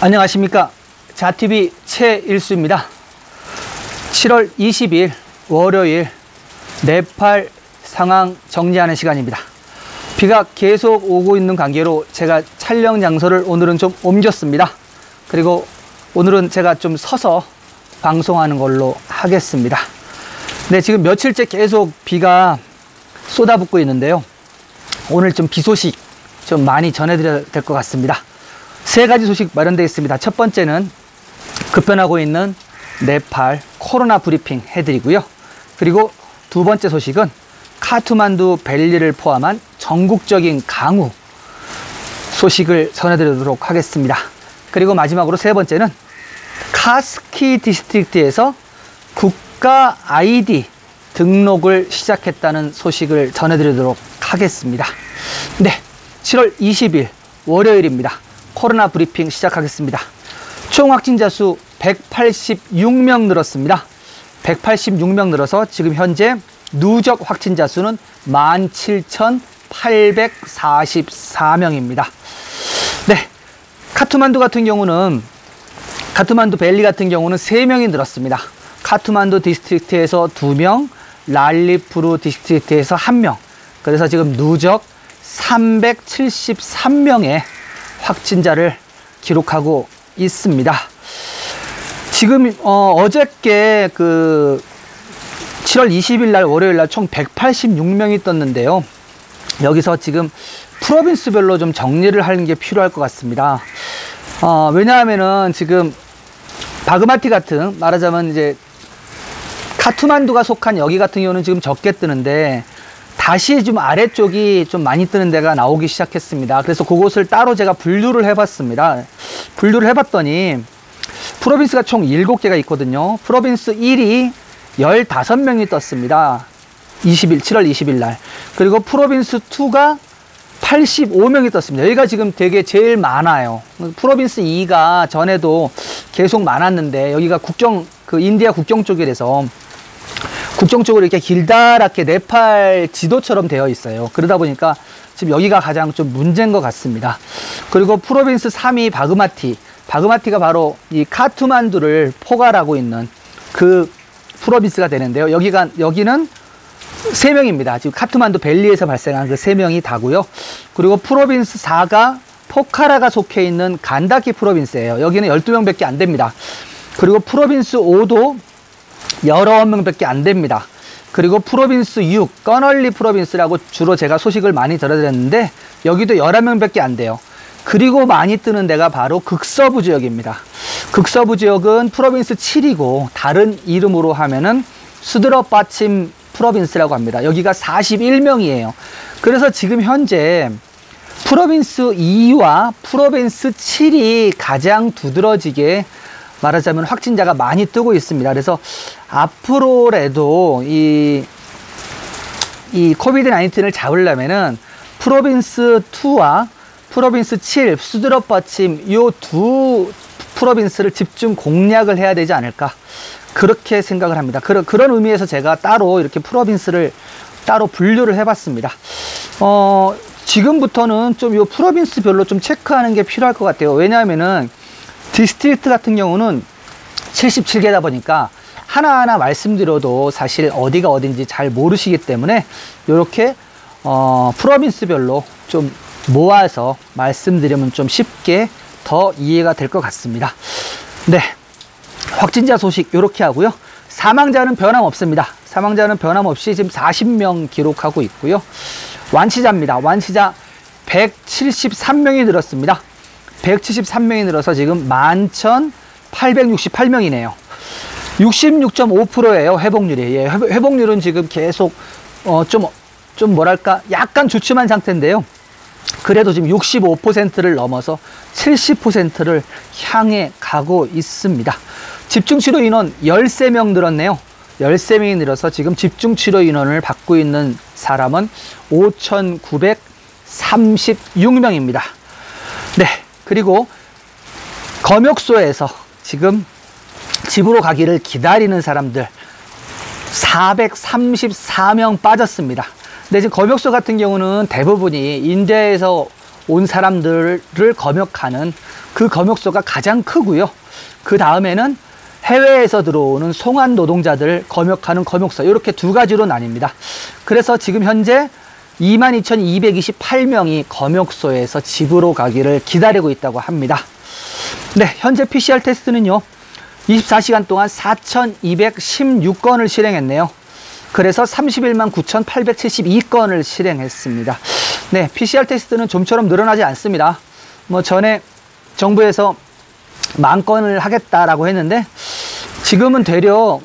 안녕하십니까. 자TV 최일수입니다. 7월 20일 월요일 네팔 상황 정리하는 시간입니다. 비가 계속 오고 있는 관계로 제가 촬영 장소를 오늘은 좀 옮겼습니다. 그리고 오늘은 제가 좀 서서 방송하는 걸로 하겠습니다. 네, 지금 며칠째 계속 비가 쏟아붓고 있는데요. 오늘 좀 비 소식 좀 많이 전해드려야 될 것 같습니다. 세 가지 소식 마련되어 있습니다. 첫 번째는 급변하고 있는 네팔 코로나 브리핑 해드리고요. 그리고 두 번째 소식은 카트만두 밸리를 포함한 전국적인 강우 소식을 전해드리도록 하겠습니다. 그리고 마지막으로 세 번째는 카스키 디스트릭트에서 국가 아이디 등록을 시작했다는 소식을 전해드리도록 하겠습니다. 네, 7월 20일 월요일입니다. 코로나 브리핑 시작하겠습니다. 총 확진자 수 186명 늘었습니다. 186명 늘어서 지금 현재 누적 확진자 수는 17,844명입니다. 네, 카트만두 밸리 같은 경우는 3명이 늘었습니다. 카트만두 디스트릭트에서 2명, 랄리푸르 디스트릭트에서 1명. 그래서 지금 누적 373명의 확진자를 기록하고 있습니다. 지금 어저께 7월 20일 날 월요일 날 총 186명이 떴는데요. 여기서 지금 프로빈스별로 좀 정리를 하는 게 필요할 것 같습니다. 왜냐하면은 지금 바그마티 같은, 말하자면 이제 카트만두가 속한 여기 같은 경우는 지금 적게 뜨는데 다시 좀 아래쪽이 좀 많이 뜨는 데가 나오기 시작했습니다. 그래서 그곳을 따로 제가 분류를 해봤습니다. 분류를 해봤더니 프로빈스가 총 7개가 있거든요. 프로빈스 1이 15명이 떴습니다. 7월 20일 날. 그리고 프로빈스 2가 85명이 떴습니다. 여기가 지금 되게 제일 많아요. 프로빈스 2가 전에도 계속 많았는데 여기가 인디아 국경 쪽이라서 국경 쪽으로 이렇게 길다랗게 네팔 지도처럼 되어 있어요. 그러다 보니까 지금 여기가 가장 좀 문제인 것 같습니다. 그리고 프로빈스 3이 바그마티가 바로 이 카트만두를 포괄하고 있는 그 프로빈스가 되는데요. 여기는 3명입니다. 지금 카트만두 밸리에서 발생한 그 3명이 다고요. 그리고 프로빈스 4가 포카라가 속해 있는 간다키 프로빈스예요. 여기는 12명밖에 안 됩니다. 그리고 프로빈스 5도 19명밖에 안 됩니다. 그리고 프로빈스 6, 꺼널리 프로빈스라고 주로 제가 소식을 많이 들어드렸는데 여기도 11명밖에 안 돼요. 그리고 많이 뜨는 데가 바로 극서부 지역입니다. 극서부 지역은 프로빈스 7이고 다른 이름으로 하면은 수드러빠침 프로빈스라고 합니다. 여기가 41명이에요. 그래서 지금 현재 프로빈스 2와 프로빈스 7이 가장 두드러지게 말하자면 확진자가 많이 뜨고 있습니다. 그래서 앞으로라도 이 코비드 19을 잡으려면은 프로빈스 2와 프로빈스 7, 수드러빠침 이 두 프로빈스를 집중 공략을 해야 되지 않을까, 그렇게 생각을 합니다. 그런 의미에서 제가 따로 이렇게 프로빈스를 따로 분류를 해봤습니다. 지금부터는 좀 이 프로빈스별로 좀 체크하는 게 필요할 것 같아요. 왜냐하면은 디스트릭트 같은 경우는 77개다 보니까 하나하나 말씀드려도 사실 어디가 어딘지 잘 모르시기 때문에 이렇게 프로빈스별로 좀 모아서 말씀드리면 좀 쉽게 더 이해가 될 것 같습니다. 네, 확진자 소식 이렇게 하고요. 사망자는 변함없습니다. 사망자는 변함없이 지금 40명 기록하고 있고요. 완치자입니다. 완치자 173명이 늘었습니다. 173명이 늘어서 지금 11,868명이네요. 66.5%예요, 회복률이. 예, 회복률은 지금 계속 좀 뭐랄까 약간 주춤한 상태인데요. 그래도 지금 65%를 넘어서 70%를 향해 가고 있습니다. 집중치료 인원 13명 늘었네요. 13명이 늘어서 지금 집중치료 인원을 받고 있는 사람은 5,936명입니다. 네, 그리고 검역소에서 지금 집으로 가기를 기다리는 사람들 434명 빠졌습니다. 근데 지금 검역소 같은 경우는 대부분이 인디아에서 온 사람들을 검역하는 그 검역소가 가장 크고요. 그 다음에는 해외에서 들어오는 송환 노동자들 검역하는 검역소, 이렇게 두 가지로 나뉩니다. 그래서 지금 현재 22,228명이 검역소에서 집으로 가기를 기다리고 있다고 합니다. 네, 현재 PCR 테스트는요 24시간 동안 4,216건을 실행했네요. 그래서 31만 9,872건을 실행했습니다. 네, PCR 테스트는 좀처럼 늘어나지 않습니다. 뭐 전에 정부에서 10,000건을 하겠다라고 했는데 지금은 되려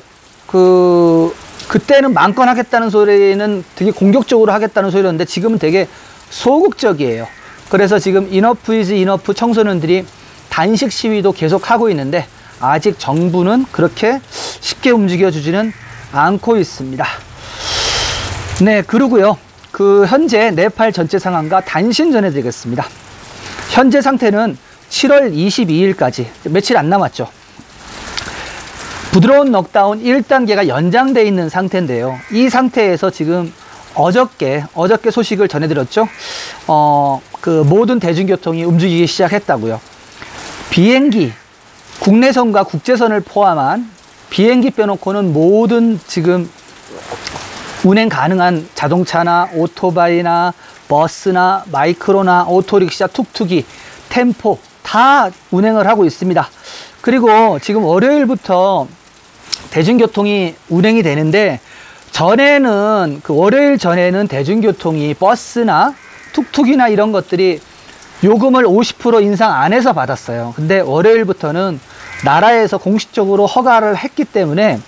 그때는 10,000건 하겠다는 소리는 되게 공격적으로 하겠다는 소리였는데 지금은 되게 소극적이에요. 그래서 지금 이너프 이즈 이너프 청소년들이 단식 시위도 계속 하고 있는데 아직 정부는 그렇게 쉽게 움직여주지는 않고 있습니다. 네, 그리고요 현재 네팔 전체 상황과 단신 전해드리겠습니다. 현재 상태는 7월 22일까지 며칠 안 남았죠. 부드러운 넉다운 1단계가 연장되어 있는 상태인데요. 이 상태에서 지금 어저께 소식을 전해드렸죠. 모든 대중교통이 움직이기 시작했다고요. 비행기, 국내선과 국제선을 포함한 비행기 빼놓고는 모든 지금 운행 가능한 자동차나 오토바이나 버스나 마이크로나 오토릭샤, 툭툭이, 템포 다 운행을 하고 있습니다. 그리고 지금 월요일부터 대중교통이 운행이 되는데 전에는 월요일 전에는 대중교통이 버스나 툭툭이나 이런 것들이 요금을 50% 인상 안 해서 받았어요. 근데 월요일부터는 나라에서 공식적으로 허가를 했기 때문에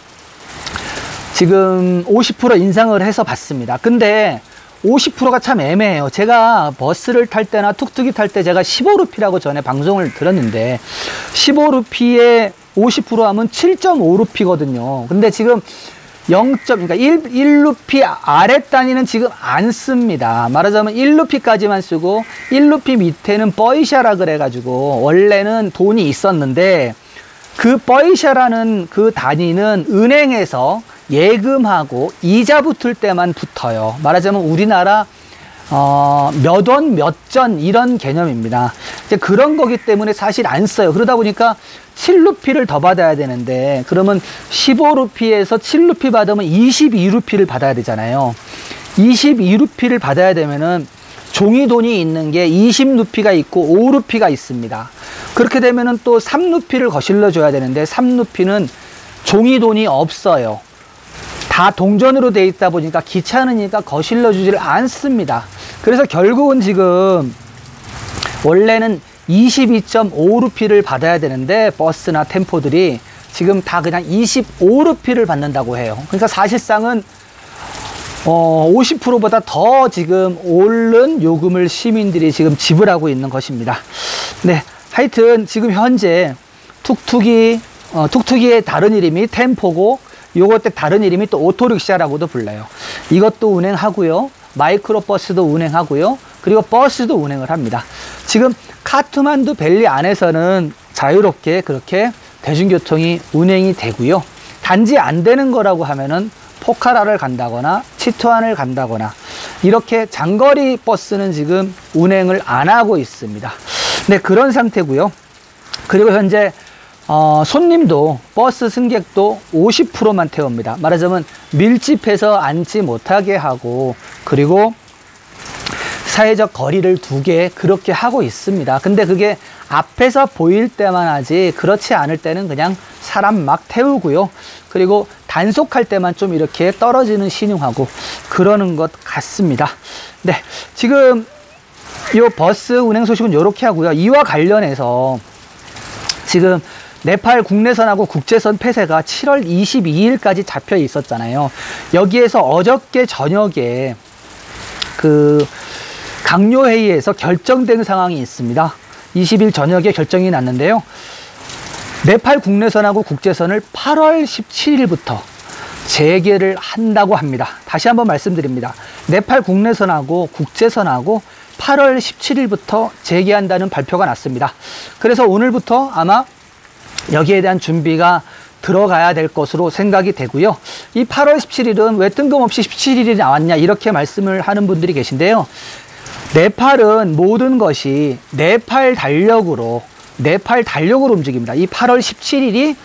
지금 50% 인상을 해서 받습니다. 근데 50%가 참 애매해요. 제가 버스를 탈 때나 툭툭이 탈 때 제가 15루피라고 전에 방송을 들었는데 15루피에 50% 하면 7.5루피거든요. 근데 지금 그러니까 1루피 아래 단위는 지금 안 씁니다. 말하자면 1루피까지만 쓰고 1루피 밑에는 뻐이샤라 그래가지고 원래는 돈이 있었는데 그 뻐이샤라는 그 단위는 은행에서 예금하고 이자 붙을 때만 붙어요. 말하자면 우리나라 몇 원, 몇 전 이런 개념입니다. 이제 그런 거기 때문에 사실 안 써요. 그러다 보니까 7루피를 더 받아야 되는데 그러면 15루피에서 7루피 받으면 22루피를 받아야 되잖아요. 22루피를 받아야 되면은 종이돈이 있는 게 20루피가 있고 5루피가 있습니다. 그렇게 되면은 또 3루피를 거실러 줘야 되는데 3루피는 종이돈이 없어요. 다 동전으로 돼 있다 보니까 귀찮으니까 거실러 주지를 않습니다. 그래서 결국은 지금 원래는 22.5루피를 받아야 되는데 버스나 템포들이 지금 다 그냥 25루피를 받는다고 해요. 그러니까 사실상은 50%보다 더 지금 오른 요금을 시민들이 지금 지불하고 있는 것입니다. 네, 하여튼 지금 현재 툭툭이의 다른 이름이 템포고 요것때 다른 이름이 또 오토릭샤라고도 불러요. 이것도 운행하고요. 마이크로버스도 운행하고요. 그리고 버스도 운행을 합니다. 지금 카트만두 밸리 안에서는 자유롭게 그렇게 대중교통이 운행이 되고요. 단지 안 되는 거라고 하면은 포카라를 간다거나 치투안을 간다거나 이렇게 장거리 버스는 지금 운행을 안 하고 있습니다. 네, 그런 상태고요. 그리고 현재 손님도 버스 승객도 50%만 태웁니다. 말하자면 밀집해서 앉지 못하게 하고 그리고 사회적 거리를 두게 그렇게 하고 있습니다. 근데 그게 앞에서 보일 때만 하지 그렇지 않을 때는 그냥 사람 막 태우고요. 그리고 단속할 때만 좀 이렇게 떨어지는 신용하고 그러는 것 같습니다. 네, 지금 이 버스 운행 소식은 이렇게 하고요. 이와 관련해서 지금 네팔 국내선하고 국제선 폐쇄가 7월 22일까지 잡혀 있었잖아요. 여기에서 어저께 저녁에 강요회의에서 결정된 상황이 있습니다. 20일 저녁에 결정이 났는데요. 네팔 국내선하고 국제선을 8월 17일부터 재개를 한다고 합니다. 다시 한번 말씀드립니다. 네팔 국내선하고 국제선하고 8월 17일부터 재개한다는 발표가 났습니다. 그래서 오늘부터 아마 여기에 대한 준비가 들어가야 될 것으로 생각이 되고요. 이 8월 17일은 왜 뜬금없이 17일이 나왔냐 이렇게 말씀을 하는 분들이 계신데요. 네팔은 모든 것이 네팔 달력으로 네팔 달력으로 움직입니다. 이 8월 17일이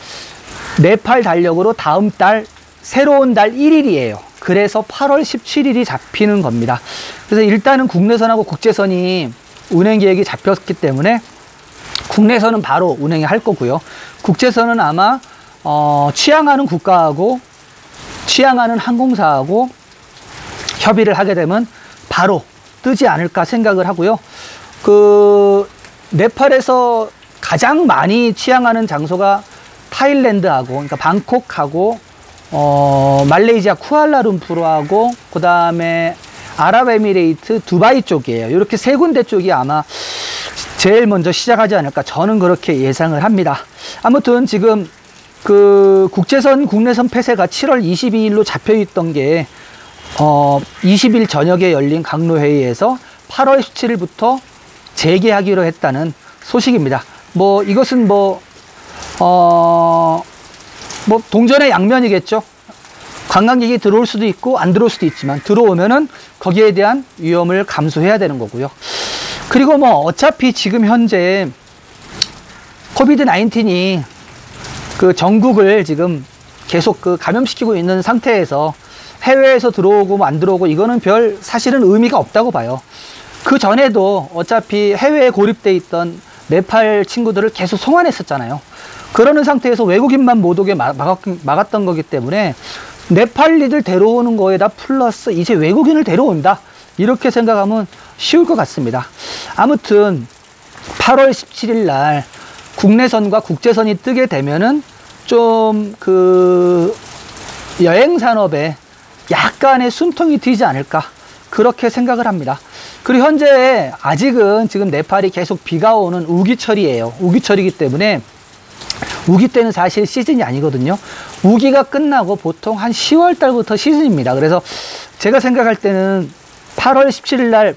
네팔 달력으로 다음 달 새로운 달 1일이에요. 그래서 8월 17일이 잡히는 겁니다. 그래서 일단은 국내선하고 국제선이 운행 계획이 잡혔기 때문에 국내선은 바로 운행을 할 거고요. 국제선은 아마 취항하는 국가하고 취항하는 항공사하고 협의를 하게 되면 바로 뜨지 않을까 생각을 하고요. 그 네팔에서 가장 많이 취항하는 장소가 타일랜드하고, 그러니까 방콕하고 말레이시아 쿠알라룸푸르하고 그 다음에 아랍에미레이트 두바이 쪽이에요. 이렇게 세 군데 쪽이 아마 제일 먼저 시작하지 않을까, 저는 그렇게 예상을 합니다. 아무튼 지금 그 국제선 국내선 폐쇄가 7월 22일로 잡혀 있던 게 20일 저녁에 열린 강로회의에서 8월 17일부터 재개하기로 했다는 소식입니다. 뭐 이것은 뭐 동전의 양면이겠죠. 관광객이 들어올 수도 있고 안 들어올 수도 있지만, 들어오면은 거기에 대한 위험을 감수해야 되는 거고요. 그리고 뭐 어차피 지금 현재 코비드 19이 그 전국을 지금 계속 그 감염시키고 있는 상태에서 해외에서 들어오고 뭐 안 들어오고 이거는 별 사실은 의미가 없다고 봐요. 그 전에도 어차피 해외에 고립돼 있던 네팔 친구들을 계속 송환했었잖아요. 그러는 상태에서 외국인만 못 오게 막았던 거기 때문에 네팔리들 데려오는 거에다 플러스 이제 외국인을 데려온다, 이렇게 생각하면 쉬울 것 같습니다. 아무튼 8월 17일 날 국내선과 국제선이 뜨게 되면은 좀 그 여행 산업에 약간의 숨통이 트이지 않을까, 그렇게 생각을 합니다. 그리고 현재 아직은 지금 네팔이 계속 비가 오는 우기철이에요. 우기철이기 때문에, 우기 때는 사실 시즌이 아니거든요. 우기가 끝나고 보통 한 10월 달부터 시즌입니다. 그래서 제가 생각할 때는 8월 17일 날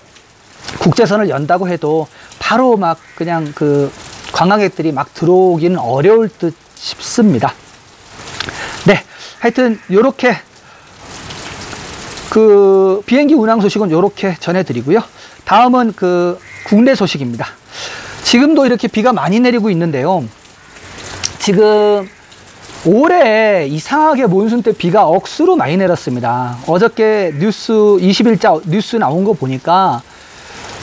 국제선을 연다고 해도 바로 막 그냥 그 관광객들이 막 들어오기는 어려울 듯 싶습니다. 네, 하여튼 요렇게 그 비행기 운항 소식은 요렇게 전해드리고요. 다음은 그 국내 소식입니다. 지금도 이렇게 비가 많이 내리고 있는데요. 지금 올해 이상하게 몬순 때 비가 억수로 많이 내렸습니다. 어저께 뉴스 20일자 뉴스 나온 거 보니까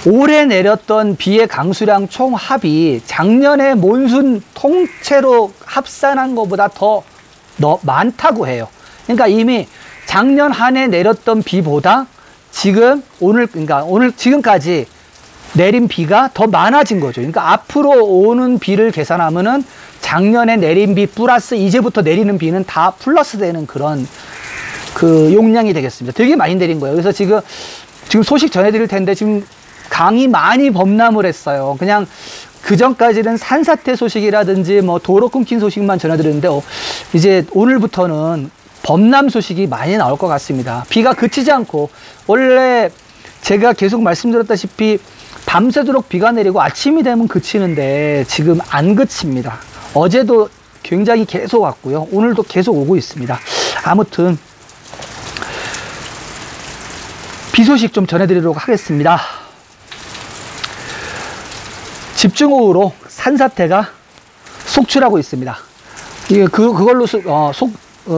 올해 내렸던 비의 강수량 총 합이 작년에 몬순 통째로 합산한 것보다 더 많다고 해요. 그러니까 이미 작년 한 해 내렸던 비보다 지금 그러니까 오늘 지금까지 내린 비가 더 많아진 거죠. 그러니까 앞으로 오는 비를 계산하면은 작년에 내린 비 플러스 이제부터 내리는 비는 다 플러스 되는 그런 그 용량이 되겠습니다. 되게 많이 내린 거예요. 그래서 지금 소식 전해드릴 텐데, 지금 강이 많이 범람을 했어요. 그냥 그 전까지는 산사태 소식이라든지 뭐 도로 끊긴 소식만 전해드렸는데 이제 오늘부터는 범람 소식이 많이 나올 것 같습니다. 비가 그치지 않고, 원래 제가 계속 말씀드렸다시피 밤새도록 비가 내리고 아침이 되면 그치는데 지금 안 그칩니다. 어제도 굉장히 계속 왔고요. 오늘도 계속 오고 있습니다. 아무튼 비 소식 좀 전해드리도록 하겠습니다. 집중호우로 산사태가 속출하고 있습니다. 그걸로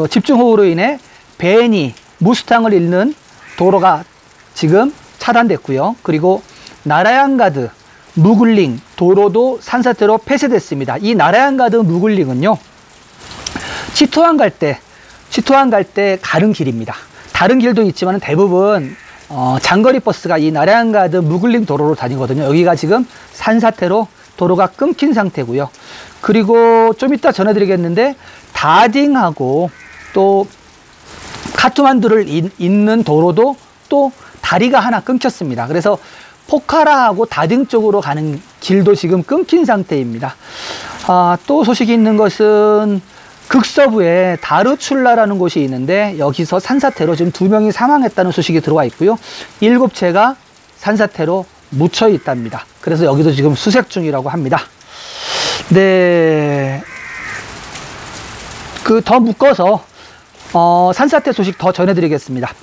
집중호우로 인해 베니, 무스탕을 잇는 도로가 지금 차단됐고요. 그리고 나라얀가드, 무글링 도로도 산사태로 폐쇄됐습니다. 이 나라얀가드 무글링은요, 치토안 갈 때 가는 길입니다. 다른 길도 있지만 대부분 장거리 버스가 이 나라얀가드 무글링 도로로 다니거든요. 여기가 지금 산사태로 도로가 끊긴 상태고요. 그리고 좀 이따 전해드리겠는데, 다딩하고 또 카트만두를 잇는 도로도 또 다리가 하나 끊겼습니다. 그래서 포카라하고 다딩 쪽으로 가는 길도 지금 끊긴 상태입니다. 또 소식이 있는 것은 극서부에 다르출라라는 곳이 있는데, 여기서 산사태로 지금 2명이 사망했다는 소식이 들어와 있고요. 7채가 산사태로 묻혀 있답니다. 그래서 여기도 지금 수색 중이라고 합니다. 네, 더 묶어서 산사태 소식 더 전해드리겠습니다.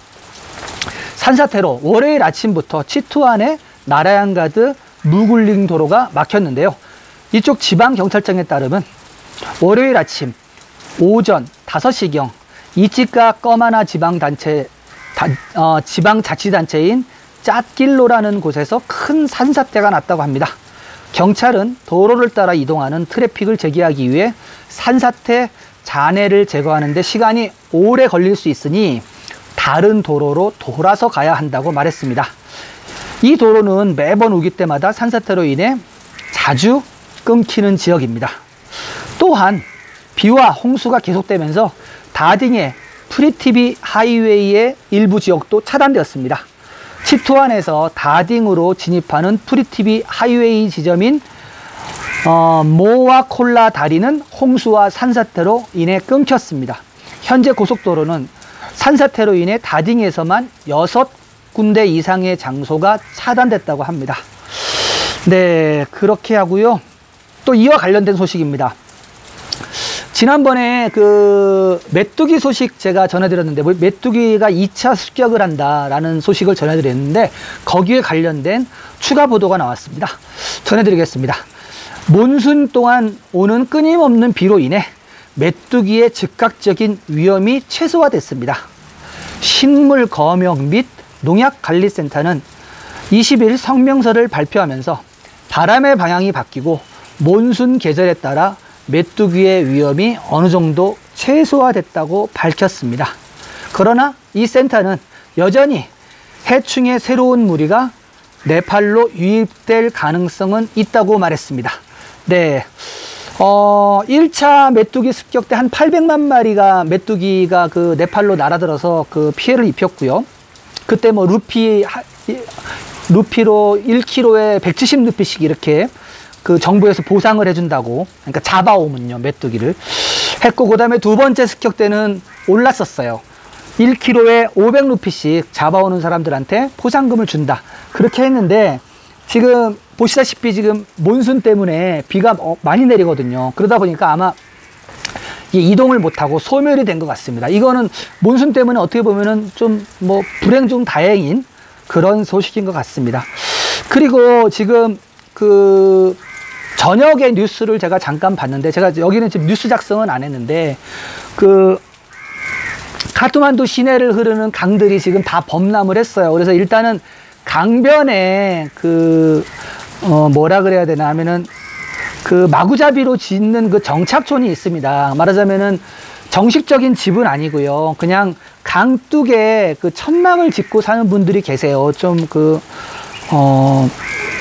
산사태로 월요일 아침부터 치투안의 나라얀가드 무글링 도로가 막혔는데요. 이쪽 지방경찰청에 따르면 월요일 아침 오전 5시경 이치가 꺼마나 지방자치단체인 짰길로라는 곳에서 큰 산사태가 났다고 합니다. 경찰은 도로를 따라 이동하는 트래픽을 제기하기 위해 산사태 잔해를 제거하는 데 시간이 오래 걸릴 수 있으니 다른 도로로 돌아서 가야 한다고 말했습니다. 이 도로는 매번 우기 때마다 산사태로 인해 자주 끊기는 지역입니다. 또한 비와 홍수가 계속되면서 다딩의 프리티비 하이웨이의 일부 지역도 차단되었습니다. 치투안에서 다딩으로 진입하는 프리티비 하이웨이 지점인 모와 콜라 다리는 홍수와 산사태로 인해 끊겼습니다. 현재 고속도로는 산사태로 인해 다딩에서만 6군데 이상의 장소가 차단됐다고 합니다. 네, 그렇게 하고요. 또 이와 관련된 소식입니다. 지난번에 그 메뚜기 소식 제가 전해드렸는데, 메뚜기가 2차 습격을 한다라는 소식을 전해드렸는데 거기에 관련된 추가 보도가 나왔습니다. 전해드리겠습니다. 몬순 동안 오는 끊임없는 비로 인해 메뚜기의 즉각적인 위험이 최소화됐습니다. 식물검역 및 농약관리센터는 20일 성명서를 발표하면서 바람의 방향이 바뀌고 몬순 계절에 따라 메뚜기의 위험이 어느 정도 최소화됐다고 밝혔습니다. 그러나 이 센터는 여전히 해충의 새로운 무리가 네팔로 유입될 가능성은 있다고 말했습니다. 네, 1차 메뚜기 습격 때 한 800만 마리가 메뚜기가 그 네팔로 날아들어서 그 피해를 입혔고요. 그때 뭐 루피로 1kg에 170루피씩 이렇게 그 정부에서 보상을 해준다고, 그러니까 잡아오면요, 메뚜기를 했고, 그 다음에 두 번째 습격 때는 올랐었어요. 1kg에 500루피씩 잡아오는 사람들한테 포상금을 준다, 그렇게 했는데, 지금 보시다시피 지금 몬순 때문에 비가 많이 내리거든요. 그러다 보니까 아마 이동을 못하고 소멸이 된 것 같습니다. 이거는 몬순 때문에 어떻게 보면은 좀 뭐 불행 중 다행인 그런 소식인 것 같습니다. 그리고 지금 그 저녁에 뉴스를 제가 잠깐 봤는데, 제가 여기는 지금 뉴스 작성은 안 했는데, 그 카트만두 시내를 흐르는 강들이 지금 다 범람을 했어요. 그래서 일단은 강변에 그 뭐라 그래야 되나 하면은 그 마구잡이로 짓는 그 정착촌이 있습니다. 말하자면은 정식적인 집은 아니고요. 그냥 강둑에 그 천막을 짓고 사는 분들이 계세요. 좀 그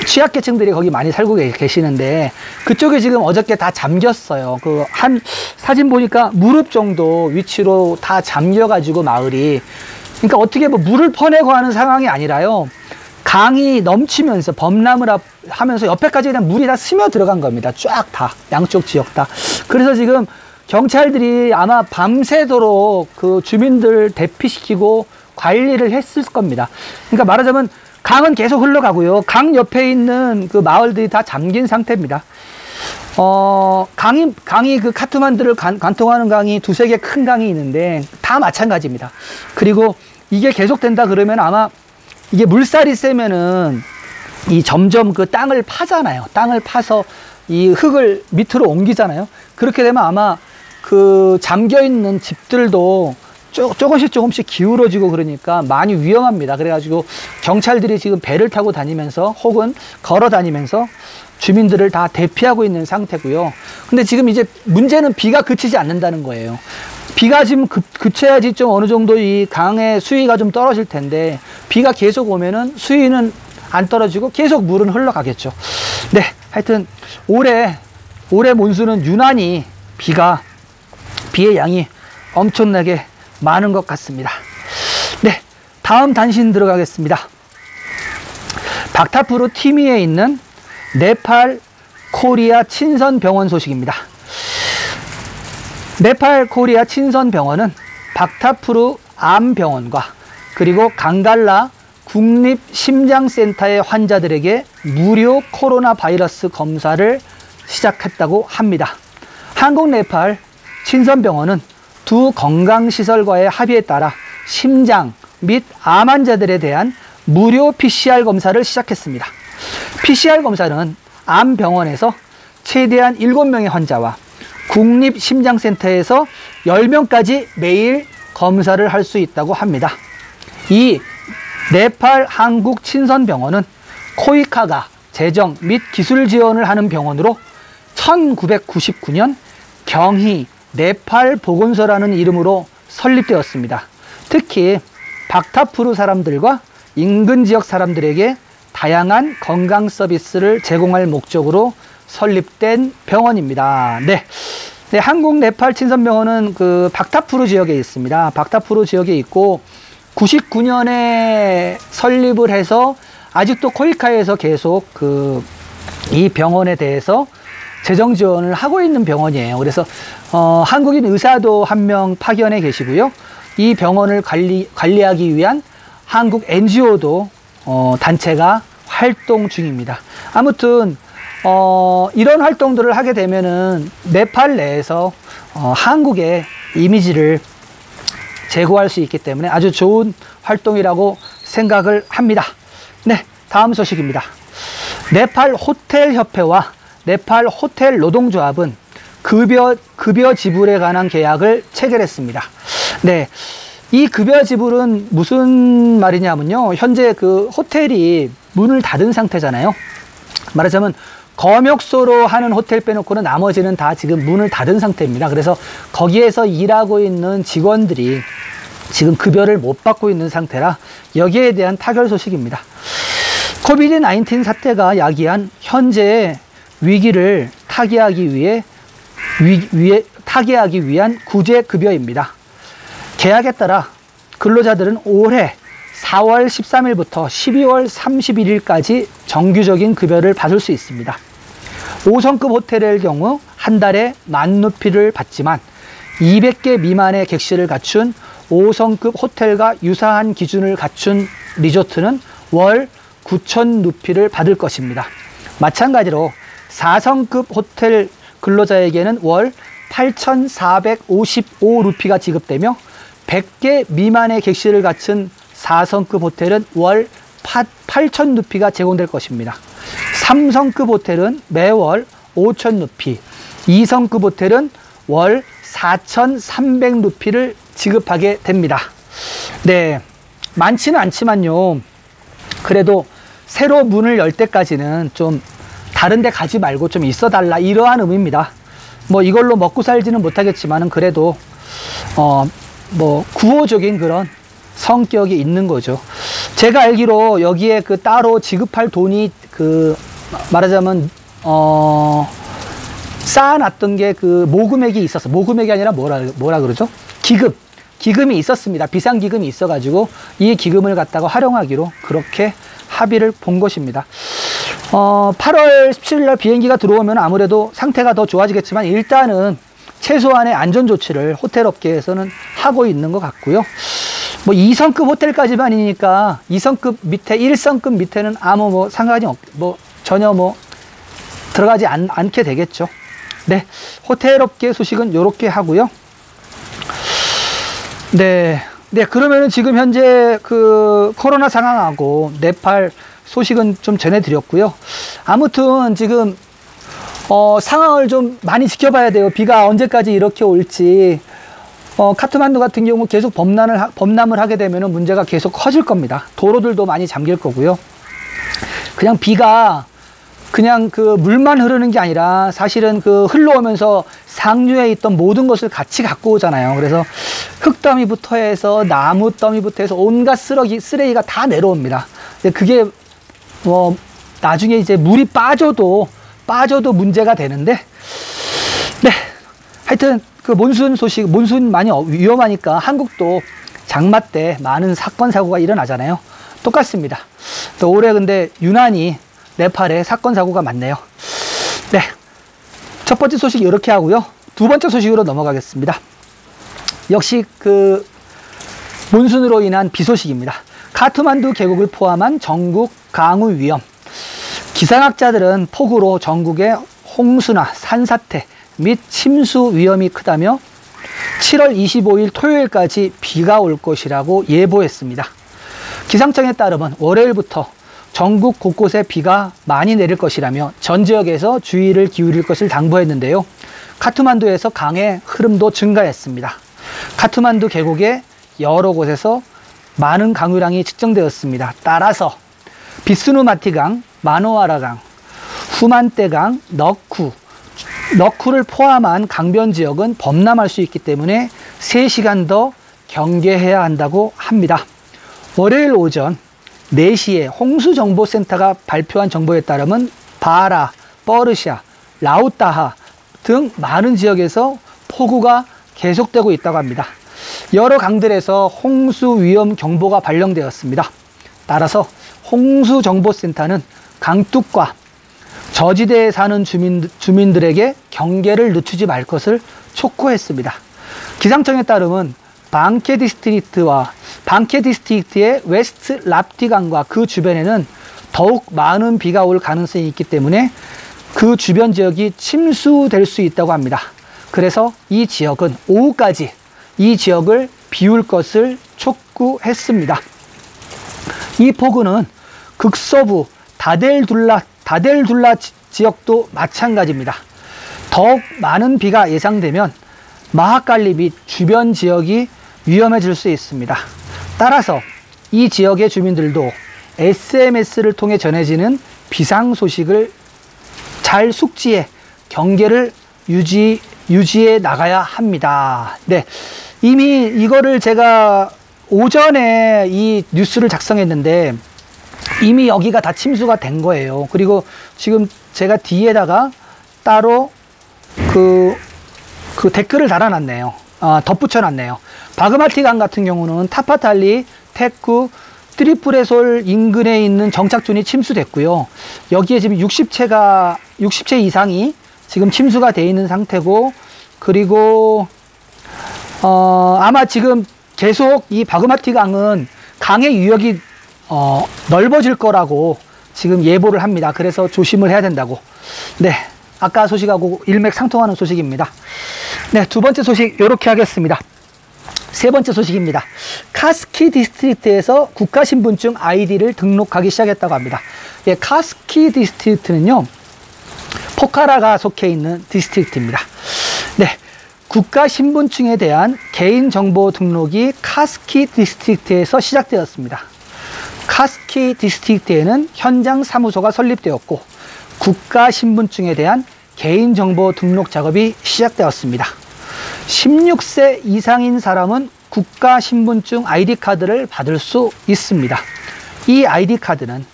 취약계층들이 거기 많이 살고 계시는데, 그쪽에 지금 어저께 다 잠겼어요. 그 한 사진 보니까 무릎 정도 위치로 다 잠겨가지고 마을이, 그러니까 어떻게 뭐 물을 퍼내고 하는 상황이 아니라요. 강이 넘치면서 범람을 하면서 옆에까지 그냥 물이 다 스며 들어간 겁니다. 쫙 다, 양쪽 지역 다. 그래서 지금 경찰들이 아마 밤새도록 그 주민들 대피시키고 관리를 했을 겁니다. 그러니까 말하자면 강은 계속 흘러가고요. 강 옆에 있는 그 마을들이 다 잠긴 상태입니다. 강이 그 카트만두를 관통하는 강이 두세 개 큰 강이 있는데 다 마찬가지입니다. 그리고 이게 계속된다 그러면 아마 이게 물살이 세면은 이 점점 그 땅을 파잖아요. 땅을 파서 이 흙을 밑으로 옮기잖아요. 그렇게 되면 아마 그 잠겨 있는 집들도 조금씩 기울어지고 그러니까 많이 위험합니다. 그래가지고 경찰들이 지금 배를 타고 다니면서 혹은 걸어 다니면서 주민들을 다 대피하고 있는 상태고요. 근데 지금 이제 문제는 비가 그치지 않는다는 거예요. 비가 지금 그쳐야지 좀 어느 정도 이 강의 수위가 좀 떨어질 텐데, 비가 계속 오면은 수위는 안 떨어지고 계속 물은 흘러가겠죠. 네, 하여튼 올해 몬순은 유난히 비의 양이 엄청나게 많은 것 같습니다. 네, 다음 단신 들어가겠습니다. 박타프루 티미에 있는 네팔 코리아 친선병원 소식입니다. 네팔 코리아 친선병원은 박타프루 암병원과 그리고 강갈라 국립심장센터의 환자들에게 무료 코로나 바이러스 검사를 시작했다고 합니다. 한국 네팔 친선병원은 두 건강시설과의 합의에 따라 심장 및 암 환자들에 대한 무료 PCR 검사를 시작했습니다. PCR 검사는 암병원에서 최대한 7명의 환자와 국립심장센터에서 10명까지 매일 검사를 할 수 있다고 합니다. 이 네팔 한국친선병원은 코이카가 재정 및 기술 지원을 하는 병원으로 1999년 경희 네팔 보건소라는 이름으로 설립되었습니다. 특히 박타푸르 사람들과 인근 지역 사람들에게 다양한 건강 서비스를 제공할 목적으로 설립된 병원입니다. 네. 네, 한국 네팔 친선병원은 그 박타푸르 지역에 있습니다. 박타푸르 지역에 있고 99년에 설립을 해서 아직도 코이카에서 계속 이 병원에 대해서 재정 지원을 하고 있는 병원이에요. 그래서 한국인 의사도 한 명 파견해 계시고요. 이 병원을 관리하기 위한 한국 NGO도 단체가 활동 중입니다. 아무튼 이런 활동들을 하게 되면은 네팔 내에서 한국의 이미지를 제고할 수 있기 때문에 아주 좋은 활동이라고 생각을 합니다. 네, 다음 소식입니다. 네팔 호텔 협회와 네팔 호텔 노동조합은 급여 지불에 관한 계약을 체결했습니다. 네, 이 급여 지불은 무슨 말이냐면요, 현재 그 호텔이 문을 닫은 상태잖아요. 말하자면 검역소로 하는 호텔 빼놓고는 나머지는 다 지금 문을 닫은 상태입니다. 그래서 거기에서 일하고 있는 직원들이 지금 급여를 못 받고 있는 상태라 여기에 대한 타결 소식입니다. 코비드-19 사태가 야기한 현재의 위기를 타개하기 위한 구제급여입니다. 계약에 따라 근로자들은 올해 4월 13일부터 12월 31일까지 정규적인 급여를 받을 수 있습니다. 5성급 호텔의 경우 한 달에 10,000루피를 받지만 200개 미만의 객실을 갖춘 5성급 호텔과 유사한 기준을 갖춘 리조트는 월 9,000루피를 받을 것입니다. 마찬가지로 4성급 호텔 근로자에게는 월 8,455루피가 지급되며 100개 미만의 객실을 갖춘 4성급 호텔은 월 8,000루피가 제공될 것입니다. 3성급 호텔은 매월 5,000루피, 2성급 호텔은 월 4,300루피를 지급하게 됩니다. 네, 많지는 않지만요, 그래도 새로 문을 열 때까지는 좀 다른 데 가지 말고 좀 있어 달라, 이러한 의미입니다. 뭐 이걸로 먹고 살지는 못하겠지만은 그래도 뭐 구호적인 그런 성격이 있는 거죠. 제가 알기로 여기에 그 따로 지급할 돈이 말하자면 쌓아놨던 게 그 모금액이 있었어. 모금액이 아니라 뭐라 그러죠? 기금이 있었습니다. 비상기금이 있어가지고 이 기금을 갖다가 활용하기로 그렇게 합의를 본 것입니다. 8월 17일 날 비행기가 들어오면 아무래도 상태가 더 좋아지겠지만 일단은 최소한의 안전조치를 호텔 업계에서는 하고 있는 것 같고요. 뭐 2성급 호텔까지만이니까 2성급 밑에 1성급 밑에는 아무 상관이 전혀 들어가지 않게 되겠죠. 네, 호텔 업계 소식은 이렇게 하고요. 네, 그러면은 지금 현재 그 코로나 상황하고 네팔 소식은 좀 전해드렸고요. 아무튼 지금 상황을 좀 많이 지켜봐야 돼요. 비가 언제까지 이렇게 올지. 카트만두 같은 경우 계속 범람을 하게 되면 문제가 계속 커질 겁니다. 도로들도 많이 잠길 거고요. 그냥 비가 그냥 그 물만 흐르는 게 아니라 사실은 그 흘러오면서 상류에 있던 모든 것을 같이 갖고 오잖아요. 그래서 흙더미부터 해서 나무더미부터 해서 온갖 쓰레기가 다 내려옵니다. 그게 나중에 이제 물이 빠져도 문제가 되는데, 네, 하여튼 그 몬순 소식, 몬순 많이 위험하니까 한국도 장마 때 많은 사건 사고가 일어나잖아요. 똑같습니다. 또 올해 근데 유난히 네팔에 사건 사고가 많네요. 네, 첫 번째 소식 이렇게 하고요. 두 번째 소식으로 넘어가겠습니다. 역시 그 몬순으로 인한 비 소식입니다. 카트만두 계곡을 포함한 전국 강우 위험. 기상학자들은 폭우로 전국의 홍수나 산사태 및 침수 위험이 크다며 7월 25일 토요일까지 비가 올 것이라고 예보했습니다. 기상청에 따르면 월요일부터 전국 곳곳에 비가 많이 내릴 것이라며 전 지역에서 주의를 기울일 것을 당부했는데요. 카트만두에서 강의 흐름도 증가했습니다. 카트만두 계곡의 여러 곳에서 많은 강유량이 측정되었습니다. 따라서 비스누마티강, 마노아라강, 후만떼강, 너쿠를 포함한 강변 지역은 범람할 수 있기 때문에 3시간 더 경계해야 한다고 합니다. 월요일 오전 4시에 홍수정보센터가 발표한 정보에 따르면 바라, 버르샤, 라우타하 등 많은 지역에서 폭우가 계속되고 있다고 합니다. 여러 강들에서 홍수 위험 경보가 발령되었습니다. 따라서 홍수정보센터는 강둑과 저지대에 사는 주민들에게 경계를 늦추지 말 것을 촉구했습니다. 기상청에 따르면 방케 디스트릭트의 웨스트 랍티강과 그 주변에는 더욱 많은 비가 올 가능성이 있기 때문에 그 주변 지역이 침수될 수 있다고 합니다. 그래서 이 지역은 오후까지 이 지역을 비울 것을 촉구했습니다. 이 폭우는 극서부 다델둘라 지역도 마찬가지입니다. 더욱 많은 비가 예상되면 마하칼리 및 주변 지역이 위험해질 수 있습니다. 따라서 이 지역의 주민들도 SMS를 통해 전해지는 비상 소식을 잘 숙지해 경계를 유지해 나가야 합니다. 네, 이미 이거를 제가 오전에 이 뉴스를 작성했는데 이미 여기가 다 침수가 된 거예요. 그리고 지금 제가 뒤에다가 따로 그 댓글을 달아놨네요. 덧붙여놨네요. 바그마티강 같은 경우는 타파탈리, 테쿠, 트리프레솔 인근에 있는 정착존이 침수됐고요. 여기에 지금 60채 이상이 지금 침수가 되어 있는 상태고, 그리고 아마 지금 계속 이 바그마티강은 강의 유역이 넓어질 거라고 지금 예보를 합니다. 그래서 조심을 해야 된다고. 네, 아까 소식하고 일맥상통하는 소식입니다. 네, 두 번째 소식 이렇게 하겠습니다. 세 번째 소식입니다. 카스키 디스트릭트에서 국가신분증 아이디를 등록하기 시작했다고 합니다. 예, 카스키 디스트릭트는요, 포카라가 속해 있는 디스트릭트입니다. 네, 국가신분증에 대한 개인정보 등록이 카스키 디스트릭트에서 시작되었습니다. 카스키 디스트릭트에는 현장 사무소가 설립되었고 국가신분증에 대한 개인정보 등록 작업이 시작되었습니다. 16세 이상인 사람은 국가신분증 아이디카드를 받을 수 있습니다. 이 아이디카드는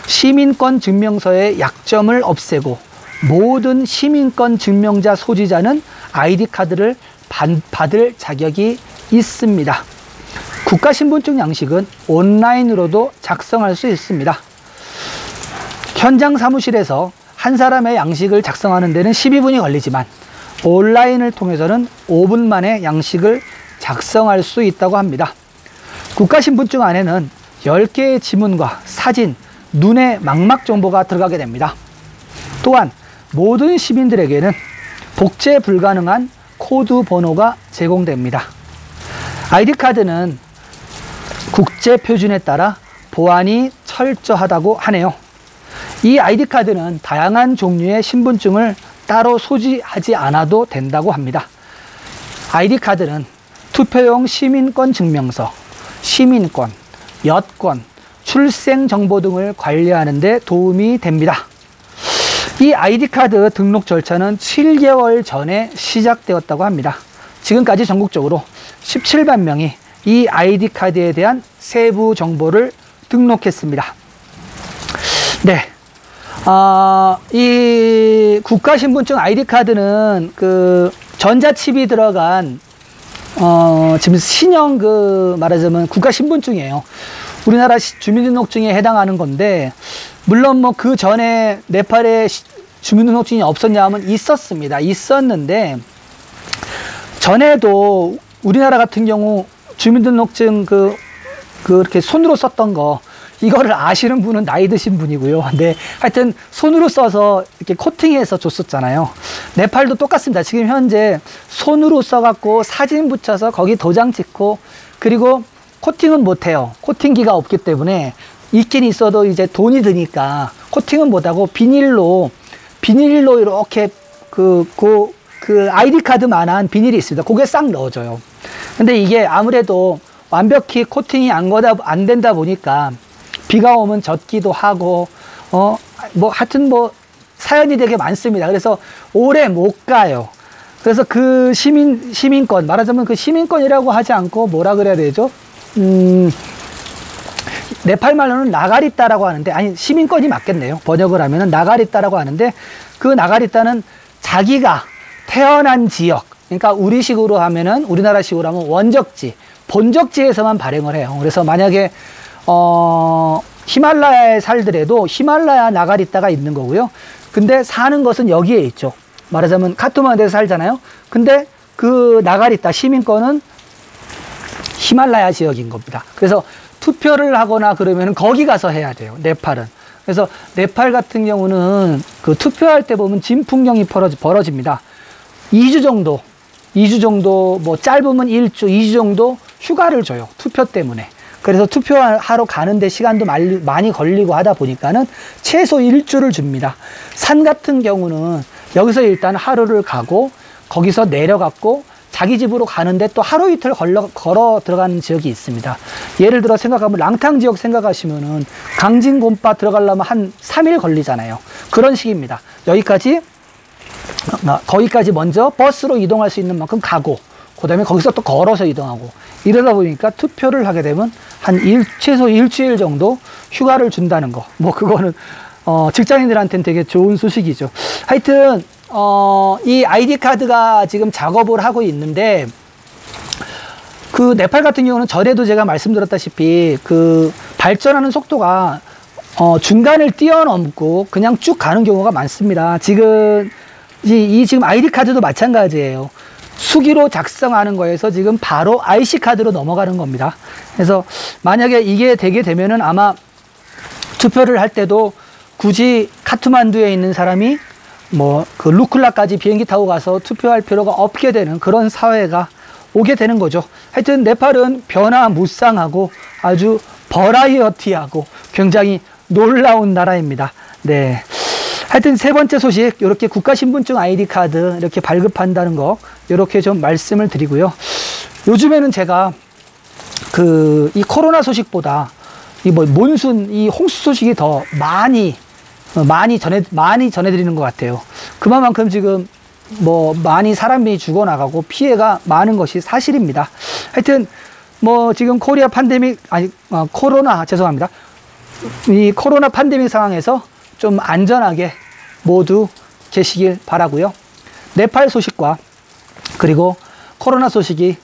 시민권 증명서의 약점을 없애고 모든 시민권 증명자 소지자는 아이디카드를 받을 자격이 있습니다. 국가신분증 양식은 온라인으로도 작성할 수 있습니다. 현장 사무실에서 한 사람의 양식을 작성하는 데는 12분이 걸리지만 온라인을 통해서는 5분 만에 양식을 작성할 수 있다고 합니다. 국가신분증 안에는 10개의 지문과 사진, 눈의 망막 정보가 들어가게 됩니다. 또한 모든 시민들에게는 복제 불가능한 코드 번호가 제공됩니다. 아이디카드는 국제표준에 따라 보안이 철저하다고 하네요. 이 아이디카드는 다양한 종류의 신분증을 따로 소지하지 않아도 된다고 합니다. 아이디카드는 투표용 시민권 증명서, 시민권, 여권, 출생정보 등을 관리하는 데 도움이 됩니다. 이 아이디카드 등록 절차는 7개월 전에 시작되었다고 합니다. 지금까지 전국적으로 17만 명이 이 아이디카드에 대한 세부 정보를 등록했습니다. 네. 이 국가신분증 아이디카드는 그 전자칩이 들어간 지금 신형 말하자면 국가신분증이에요. 우리나라 주민등록증에 해당하는 건데, 물론 뭐 그 전에 네팔에 주민등록증이 없었냐 하면 있었습니다. 있었는데 전에도 우리나라 같은 경우 주민등록증 그렇게 손으로 썼던 거, 이거를 아시는 분은 나이 드신 분이고요. 근데 하여튼 손으로 써서 이렇게 코팅해서 줬었잖아요. 네팔도 똑같습니다. 지금 현재 손으로 써갖고 사진 붙여서 거기 도장 찍고, 그리고 코팅은 못해요. 코팅기가 없기 때문에 있긴 있어도 이제 돈이 드니까 코팅은 못하고 비닐로 이렇게 그 아이디 카드만한 비닐이 있습니다. 그게 싹 넣어줘요. 근데 이게 아무래도 완벽히 코팅이 안 된다 보니까 비가 오면 젖기도 하고, 뭐 하여튼 뭐 사연이 되게 많습니다. 그래서 오래 못 가요. 그래서 그 시민권, 말하자면 그 시민권이라고 하지 않고 뭐라 그래야 되죠? 네팔 말로는 나가리따라고 하는데, 아니, 시민권이 맞겠네요. 번역을 하면은 나가리따라고 하는데, 그 나가리따는 자기가 태어난 지역, 그러니까 우리식으로 하면은, 우리나라식으로 하면 원적지, 본적지에서만 발행을 해요. 그래서 만약에, 히말라야에 살더라도 히말라야 나가리따가 있는 거고요. 근데 사는 것은 여기에 있죠. 말하자면 카트만두에 살잖아요. 근데 그 나가리따 시민권은 히말라야 지역인 겁니다. 그래서 투표를 하거나 그러면 거기 가서 해야 돼요. 네팔은. 그래서 네팔 같은 경우는 그 투표할 때 보면 진풍경이 벌어집니다. 2주 정도 뭐 짧으면 1주, 2주 정도 휴가를 줘요. 투표 때문에. 그래서 투표하러 가는데 시간도 많이 걸리고 하다 보니까는 최소 1주를 줍니다. 산 같은 경우는 여기서 일단 하루를 가고 거기서 내려갔고 자기 집으로 가는데 또 하루 이틀 걸어 들어가는 지역이 있습니다. 예를 들어 생각하면 랑탕 지역 생각하시면은 강진곰바 들어가려면 한 3일 걸리잖아요. 그런 식입니다. 거기까지 먼저 버스로 이동할 수 있는 만큼 가고, 그 다음에 거기서 또 걸어서 이동하고, 이러다 보니까 투표를 하게 되면 최소 일주일 정도 휴가를 준다는 거. 뭐 그거는 직장인들한테는 되게 좋은 소식이죠. 하여튼 이 아이디 카드가 지금 작업을 하고 있는데, 그 네팔 같은 경우는 전에도 제가 말씀드렸다시피 그 발전하는 속도가 중간을 뛰어넘고 그냥 쭉 가는 경우가 많습니다. 지금 지금 아이디 카드도 마찬가지예요. 수기로 작성하는 거에서 지금 바로 IC 카드로 넘어가는 겁니다. 그래서 만약에 이게 되게 되면은 아마 투표를 할 때도 굳이 카트만두에 있는 사람이 뭐 그 루클라까지 비행기 타고 가서 투표할 필요가 없게 되는 그런 사회가 오게 되는 거죠. 하여튼 네팔은 변화무쌍하고 아주 버라이어티하고 굉장히 놀라운 나라입니다. 네. 하여튼 세 번째 소식, 이렇게 국가신분증 아이디 카드 이렇게 발급한다는 거 이렇게 좀 말씀을 드리고요. 요즘에는 제가 이 코로나 소식보다 이 몬순, 이 홍수 소식이 더 많이 전해드리는 것 같아요. 그만큼 지금 뭐 많이 사람이 죽어나가고 피해가 많은 것이 사실입니다. 하여튼 뭐 지금 죄송합니다. 이 코로나 팬데믹 상황에서 좀 안전하게 모두 계시길 바라고요. 네팔 소식과 그리고 코로나 소식이